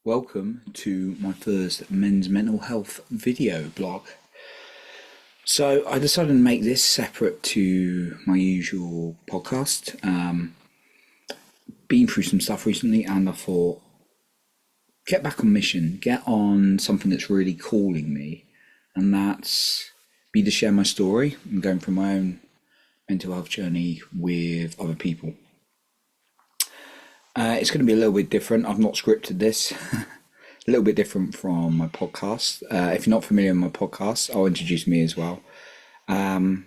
Welcome to my first men's mental health video blog. So I decided to make this separate to my usual podcast. Been through some stuff recently and I thought, get back on mission, get on something that's really calling me, and that's be to share my story and going through my own mental health journey with other people. It's going to be a little bit different. I've not scripted this. A little bit different from my podcast. If you're not familiar with my podcast, I'll introduce me as well. So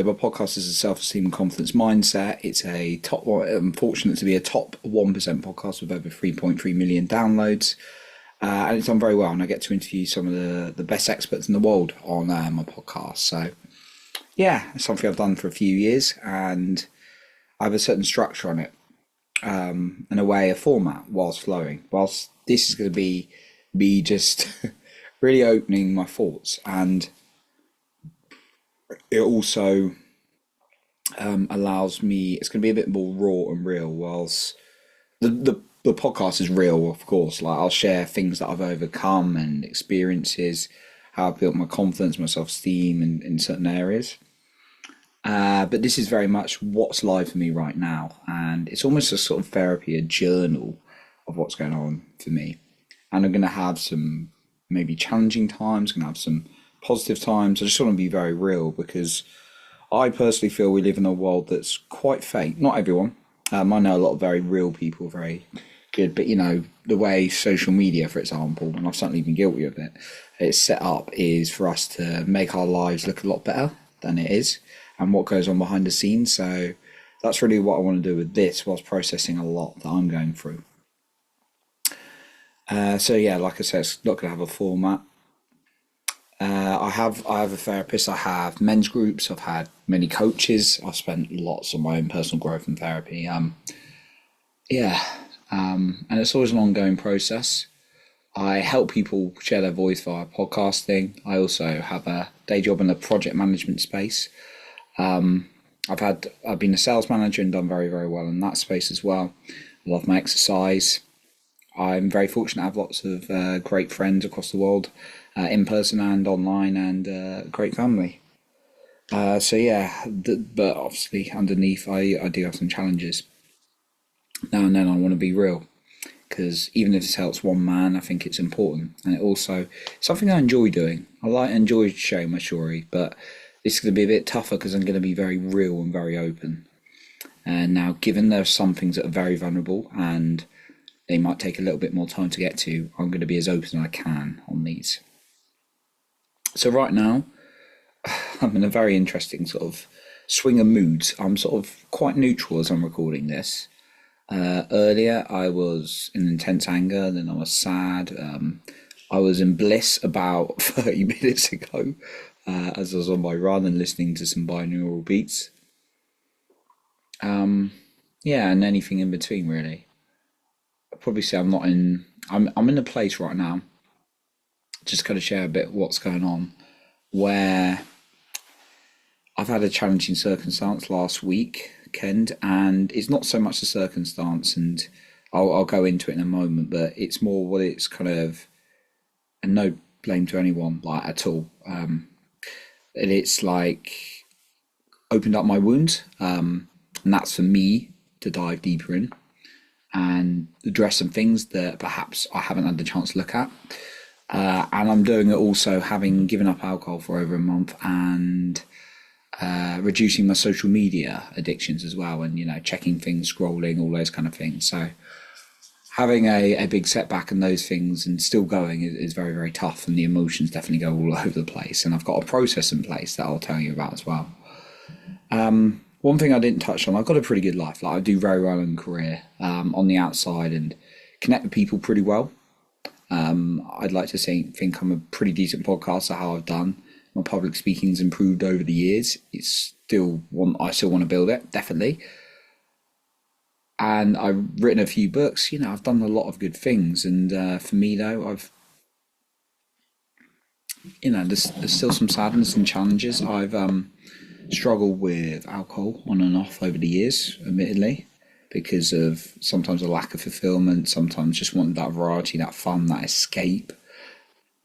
my podcast is a self-esteem and confidence mindset. It's a top. I'm fortunate to be a top 1% podcast with over 3.3 million downloads, and it's done very well. And I get to interview some of the best experts in the world on my podcast. So yeah, it's something I've done for a few years, and I have a certain structure on it. And a way, a format whilst flowing. Whilst this is going to be me just really opening my thoughts, and it also allows me. It's going to be a bit more raw and real. Whilst the podcast is real, of course. Like I'll share things that I've overcome and experiences, how I've built my confidence, my self-esteem in certain areas. But this is very much what's live for me right now, and it's almost a sort of therapy, a journal of what's going on for me. And I'm going to have some maybe challenging times, going to have some positive times. I just want to be very real because I personally feel we live in a world that's quite fake. Not everyone. I know a lot of very real people, very good, but the way social media, for example, and I've certainly been guilty of it, it's set up is for us to make our lives look a lot better than it is, and what goes on behind the scenes. So that's really what I want to do with this, whilst processing a lot that I'm going through. So yeah, like I said, it's not going to have a format. I have a therapist. I have men's groups. I've had many coaches. I've spent lots on my own personal growth and therapy. And it's always an ongoing process. I help people share their voice via podcasting. I also have a day job in the project management space. I've been a sales manager and done very, very well in that space as well. I love my exercise. I'm very fortunate to have lots of great friends across the world, in person and online, and a great family. But obviously underneath I do have some challenges. Now and then I want to be real, because even if this helps one man, I think it's important. And it also something I enjoy doing. Enjoy sharing my story, but this is going to be a bit tougher because I'm going to be very real and very open. And now, given there are some things that are very vulnerable and they might take a little bit more time to get to, I'm going to be as open as I can on these. So right now, I'm in a very interesting sort of swing of moods. I'm sort of quite neutral as I'm recording this. Earlier, I was in intense anger, then I was sad. I was in bliss about 30 minutes ago. As I was on my run and listening to some binaural beats. And anything in between, really. I'd probably say I'm in a place right now, just kind of share a bit what's going on, where I've had a challenging circumstance last weekend, and it's not so much the circumstance, and I'll go into it in a moment, but it's more what it's kind of, and no blame to anyone, like, at all. And it's like opened up my wounds, and that's for me to dive deeper in and address some things that perhaps I haven't had the chance to look at. And I'm doing it also having given up alcohol for over a month, and reducing my social media addictions as well, and checking things, scrolling, all those kind of things. So having a big setback in those things and still going is very, very tough, and the emotions definitely go all over the place. And I've got a process in place that I'll tell you about as well. One thing I didn't touch on, I've got a pretty good life. Like, I do very well in career, on the outside, and connect with people pretty well. I'd like to think I'm a pretty decent podcaster, how I've done. My public speaking's improved over the years. I still want to build it, definitely. And I've written a few books. I've done a lot of good things. And for me, though, there's still some sadness and challenges. I've struggled with alcohol on and off over the years, admittedly. because of sometimes a lack of fulfillment, sometimes just wanting that variety, that fun, that escape.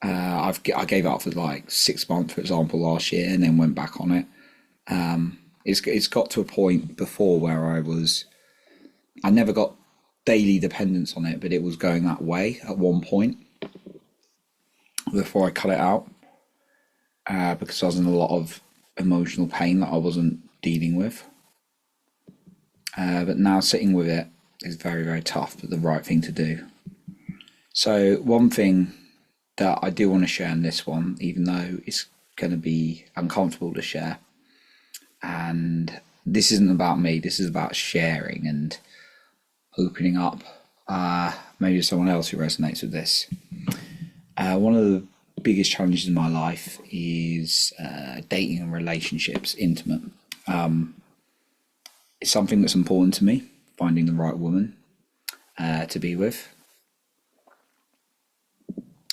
I gave up for like 6 months, for example, last year, and then went back on it. It's got to a point before where I never got daily dependence on it, but it was going that way at one point before I cut it out, because I was in a lot of emotional pain that I wasn't dealing with. But now sitting with it is very, very tough, but the right thing to do. So one thing that I do want to share in this one, even though it's going to be uncomfortable to share, and this isn't about me, this is about sharing and opening up, maybe someone else who resonates with this. One of the biggest challenges in my life is dating and relationships, intimate. It's something that's important to me, finding the right woman to be with.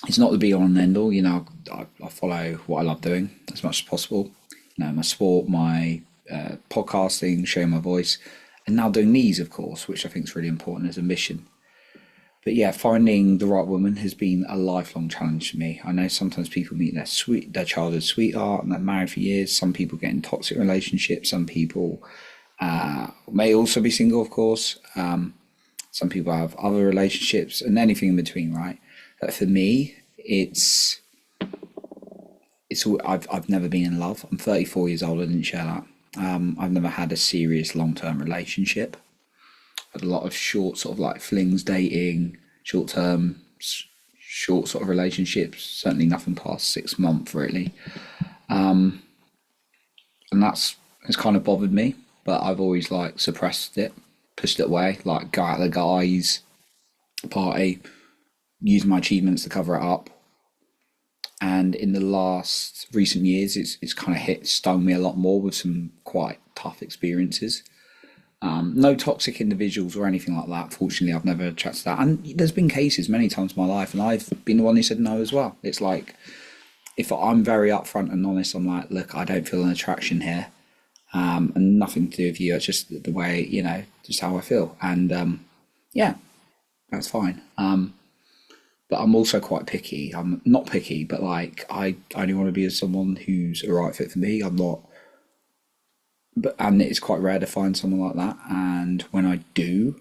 It's not the be all and end all, I follow what I love doing as much as possible. My sport, my podcasting, sharing my voice, and now doing these, of course, which I think is really important as a mission. But yeah, finding the right woman has been a lifelong challenge for me. I know sometimes people meet their childhood sweetheart and they're married for years. Some people get in toxic relationships. Some people may also be single, of course. Some people have other relationships and anything in between, right? But for me, I've never been in love. I'm 34 years old. I didn't share that. I've never had a serious long-term relationship. Had a lot of short sort of like flings, dating, short-term, short sort of relationships. Certainly nothing past 6 months, really. And it's kind of bothered me, but I've always like suppressed it, pushed it away, like go out the guys, party, use my achievements to cover it up. And in the last recent years, it's kind of stung me a lot more with some quite tough experiences. No toxic individuals or anything like that. Fortunately, I've never attracted that. And there's been cases many times in my life, and I've been the one who said no as well. It's like, if I'm very upfront and honest, I'm like, look, I don't feel an attraction here, and nothing to do with you. It's just the way, just how I feel. And yeah, that's fine. But I'm also quite picky. I'm not picky, but like I only want to be with someone who's a right fit for me. I'm not, and it's quite rare to find someone like that. And when I do,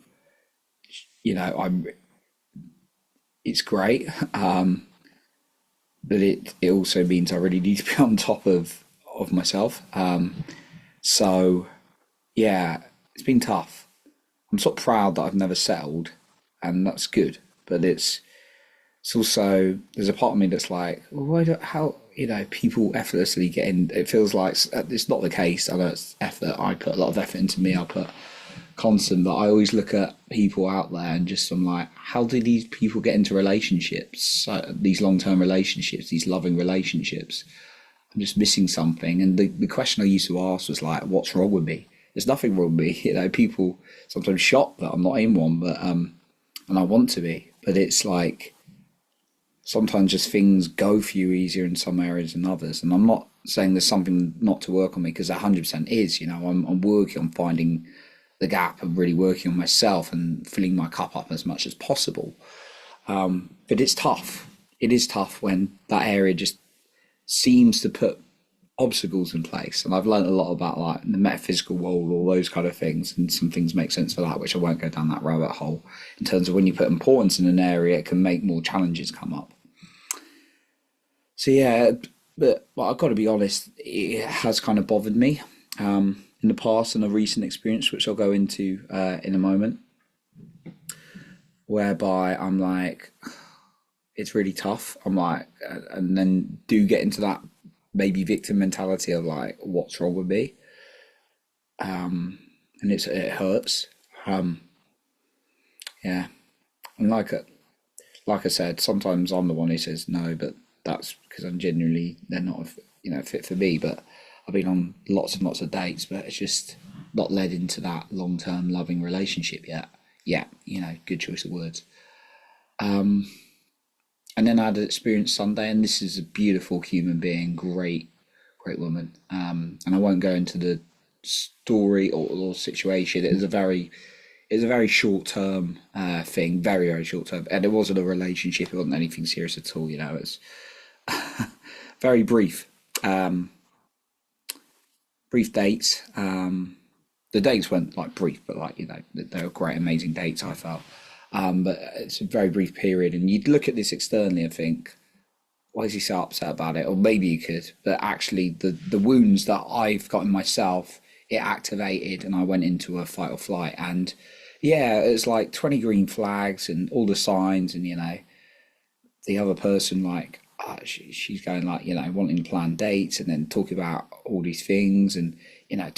it's great. But it also means I really need to be on top of myself. So yeah, it's been tough. I'm sort of proud that I've never settled, and that's good. But it's also, there's a part of me that's like, well, how people effortlessly get in. It feels like it's not the case. I know it's effort. I put a lot of effort into me. I put constant, but I always look at people out there and just I'm like, how do these people get into relationships? These long-term relationships, these loving relationships. I'm just missing something. And the question I used to ask was like, what's wrong with me? There's nothing wrong with me. People sometimes shocked that I'm not in one, but and I want to be. But it's like, sometimes just things go for you easier in some areas than others. And I'm not saying there's something not to work on me, because 100% is. I'm working on finding the gap and really working on myself and filling my cup up as much as possible. But it's tough. It is tough when that area just seems to put obstacles in place. And I've learned a lot about like the metaphysical world, all those kind of things, and some things make sense for that, which I won't go down that rabbit hole. In terms of when you put importance in an area, it can make more challenges come up. So yeah, but I've got to be honest, it has kind of bothered me in the past, and a recent experience, which I'll go into in a moment, whereby I'm like, it's really tough. I'm like, and then do get into that maybe victim mentality of like, what's wrong with me? And it hurts. Yeah, and like I said, sometimes I'm the one who says no, but that's because I'm genuinely they're not fit for me. But I've been on lots and lots of dates, but it's just not led into that long-term loving relationship yet. Yeah, good choice of words. And then I had an experience Sunday, and this is a beautiful human being, great woman. And I won't go into the story or situation. It was a very it's a very short term thing, very very short term, and it wasn't a relationship. It wasn't anything serious at all. You know, it's very brief, brief dates. The dates weren't like brief, but like they were great, amazing dates. I felt, but it's a very brief period, and you'd look at this externally and think, why is he so upset about it? Or maybe you could, but actually the wounds that I've got in myself, it activated and I went into a fight or flight. And yeah, it's like 20 green flags and all the signs, and the other person like she's going like wanting to plan dates and then talk about all these things, and I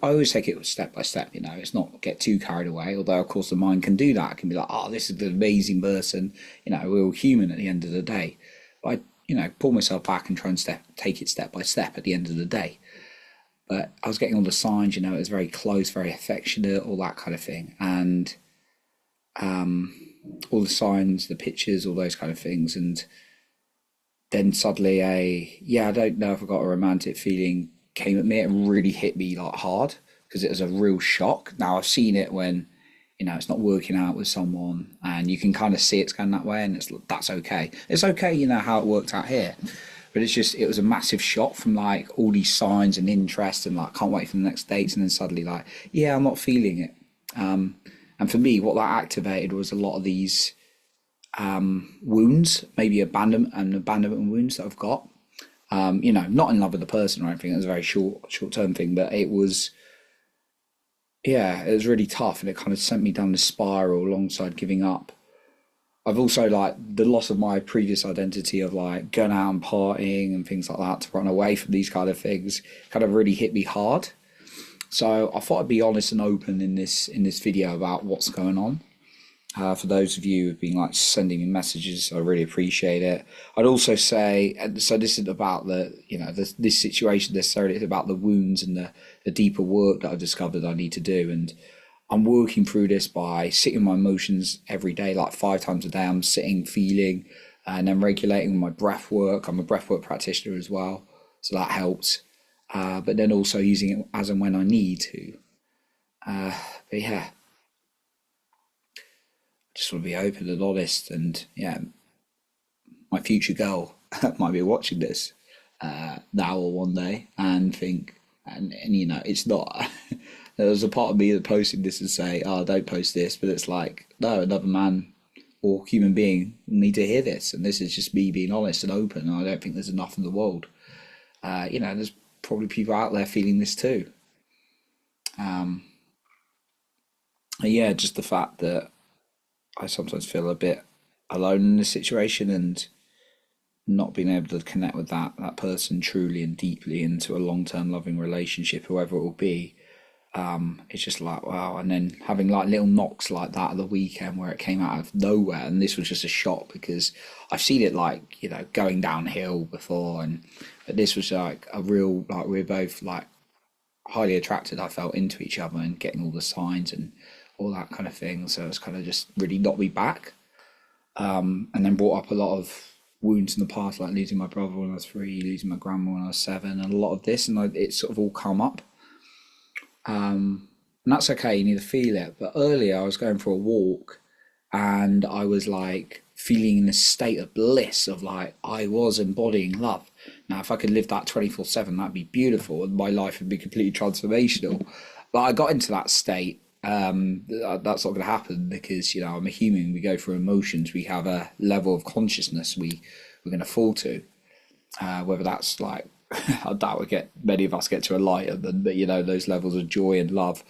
always take it step by step. It's not get too carried away, although of course the mind can do that. It can be like, oh, this is the amazing person. We're all human at the end of the day. But I pull myself back and try and take it step by step at the end of the day. But I was getting all the signs. It was very close, very affectionate, all that kind of thing. And all the signs, the pictures, all those kind of things. And then suddenly I don't know if I got a romantic feeling came at me. It really hit me like hard because it was a real shock. Now I've seen it when, it's not working out with someone and you can kind of see it's going that way, and that's okay. It's okay, how it worked out here. But it was a massive shock from like all these signs and interest and like can't wait for the next dates, and then suddenly like, yeah, I'm not feeling it. And for me, what that activated was a lot of these wounds, maybe abandonment wounds that I've got. Not in love with the person or anything. It was a very short term thing, but it was really tough, and it kind of sent me down the spiral alongside giving up. I've also like the loss of my previous identity of like going out and partying and things like that to run away from these kind of things kind of really hit me hard. So I thought I'd be honest and open in this video about what's going on. For those of you who've been like sending me messages, I really appreciate it. I'd also say, so this isn't about this situation necessarily. It's about the wounds and the deeper work that I've discovered I need to do. And I'm working through this by sitting my emotions every day, like 5 times a day. I'm sitting, feeling, and then regulating my breath work. I'm a breath work practitioner as well, so that helps. But then also using it as and when I need to. But yeah, just want to be open and honest. And yeah, my future girl might be watching this now or one day and think, and it's not. There's a part of me that posting this and say, oh, don't post this, but it's like, no, another man or human being need to hear this, and this is just me being honest and open. And I don't think there's enough in the world. There's probably people out there feeling this too. Yeah, just the fact that I sometimes feel a bit alone in this situation, and not being able to connect with that person truly and deeply into a long-term loving relationship, whoever it will be. It's just like, wow. And then having like little knocks like that at the weekend where it came out of nowhere, and this was just a shock because I've seen it like going downhill before, but this was like a real, like, we're both like highly attracted, I felt, into each other and getting all the signs and all that kind of thing. So it's kind of just really knocked me back, and then brought up a lot of wounds in the past, like losing my brother when I was 3, losing my grandma when I was 7, and a lot of this, and it's sort of all come up. And that's okay, you need to feel it. But earlier I was going for a walk and I was like feeling in a state of bliss of like I was embodying love. Now if I could live that 24/7, that'd be beautiful and my life would be completely transformational. But I got into that state. That's not going to happen because I'm a human. We go through emotions. We have a level of consciousness we're going to fall to. Whether that's like I doubt many of us get to enlightenment, but those levels of joy and love,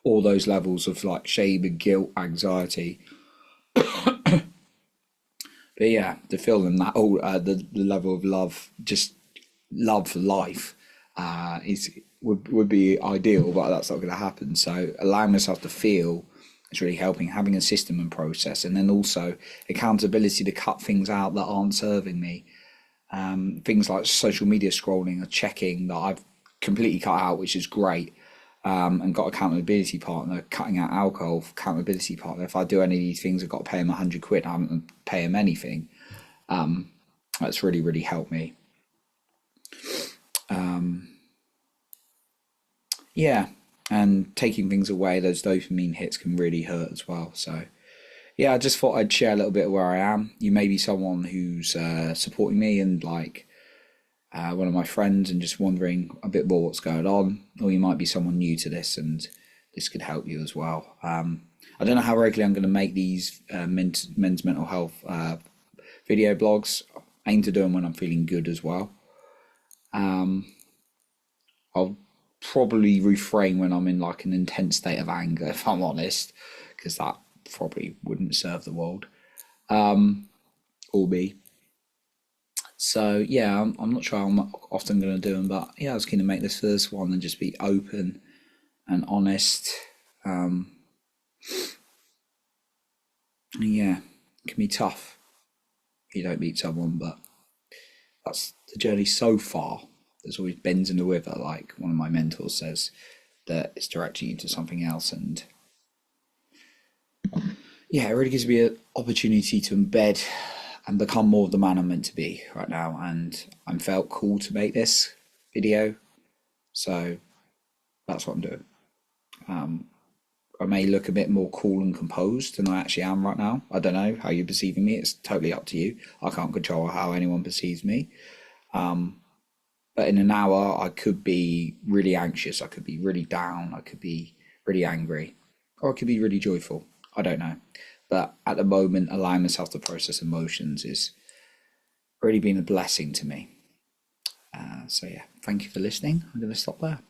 or those levels of like shame and guilt, anxiety. But yeah, to feel them that the level of love, just love for life, would be ideal, but that's not going to happen. So allowing myself to feel is really helping. Having a system and process, and then also accountability to cut things out that aren't serving me. Things like social media scrolling or checking that I've completely cut out, which is great. And got accountability partner, cutting out alcohol, accountability partner. If I do any of these things, I've got to pay him 100 quid. I haven't pay him anything. That's really, really helped me. Yeah. and taking things away, those dopamine hits can really hurt as well. So yeah, I just thought I'd share a little bit of where I am. You may be someone who's supporting me and like one of my friends and just wondering a bit more what's going on, or you might be someone new to this and this could help you as well. I don't know how regularly I'm going to make these men's mental health video blogs. I aim to do them when I'm feeling good as well. I'll probably refrain when I'm in like an intense state of anger, if I'm honest, because that probably wouldn't serve the world or me. So yeah, I'm not sure I'm often going to do them, but yeah, I was keen to make this first one and just be open and honest. And yeah, it can be tough if you don't meet someone, but that's the journey so far. There's always bends in the river, like one of my mentors says, that it's directing you to something else. And yeah, it really gives me an opportunity to embed and become more of the man I'm meant to be right now. And I'm felt cool to make this video, so that's what I'm doing. I may look a bit more cool and composed than I actually am right now. I don't know how you're perceiving me. It's totally up to you. I can't control how anyone perceives me. But in an hour, I could be really anxious. I could be really down. I could be really angry. Or I could be really joyful. I don't know. But at the moment, allowing myself to process emotions is really been a blessing to me. So yeah, thank you for listening. I'm going to stop there.